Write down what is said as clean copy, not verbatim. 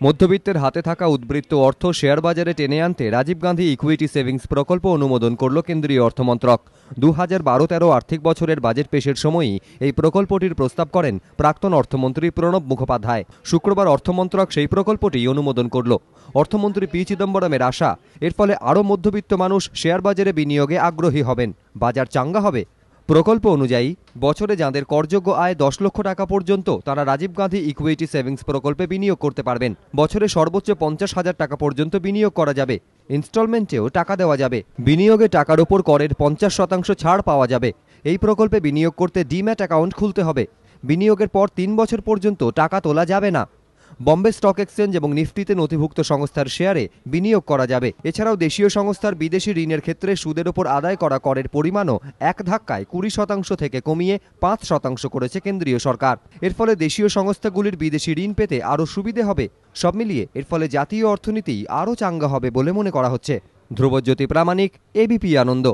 মধ্যবিত্তের হাতে থাকা উদ্বৃত্ত অর্থ শেয়ার বাজারে টেনে আনতে রাজীব গান্ধী ইকুইটি সেভিংস প্রকল্প অনুমোদন করল কেন্দ্রীয় অর্থমন্ত্রক। 2012-13 আর্থিক বছরের বাজেট পেশের সময়ই এই প্রকল্পটির প্রস্তাব করেন প্রাক্তন অর্থমন্ত্রী প্রণব মুখোপাধ্যায়। শুক্রবার অর্থমন্ত্রক সেই প্রকল্পটি অনুমোদন করল। অর্থমন্ত্রী পি চিদম্বরমের আশা, এর ফলে আরও মধ্যবিত্ত মানুষ শেয়ার বাজারে বিনিয়োগে আগ্রহী হবেন, বাজার চাঙ্গা হবে। প্রকল্প অনুযায়ী বছরে যাঁদের করযোগ্য আয় 10 লক্ষ টাকা পর্যন্ত তারা রাজীব গান্ধী ইকুইটি সেভিংস প্রকল্পে বিনিয়োগ করতে পারবেন। বছরে সর্বোচ্চ 50,000 টাকা পর্যন্ত বিনিয়োগ করা যাবে। ইনস্টলমেন্টেও টাকা দেওয়া যাবে। বিনিয়োগে টাকার ওপর করের 50% ছাড় পাওয়া যাবে। এই প্রকল্পে বিনিয়োগ করতে ডিম্যাট অ্যাকাউন্ট খুলতে হবে। বিনিয়োগের পর 3 বছর পর্যন্ত টাকা তোলা যাবে না। বম্বে স্টক এক্সচেঞ্জ এবং নিফটিতে নথিভুক্ত সংস্থার শেয়ারে বিনিয়োগ করা যাবে। এছাড়াও দেশীয় সংস্থার বিদেশি ঋণের ক্ষেত্রে সুদের ওপর আদায় করা করের পরিমাণও এক ধাক্কায় 20% থেকে কমিয়ে 5% করেছে কেন্দ্রীয় সরকার। এর ফলে দেশীয় সংস্থাগুলির বিদেশি ঋণ পেতে আরও সুবিধে হবে। সব মিলিয়ে এর ফলে জাতীয় অর্থনীতি আরও চাঙ্গা হবে বলে মনে করা হচ্ছে। ধ্রুবজ্যোতি প্রামাণিক, এবিপি আনন্দ।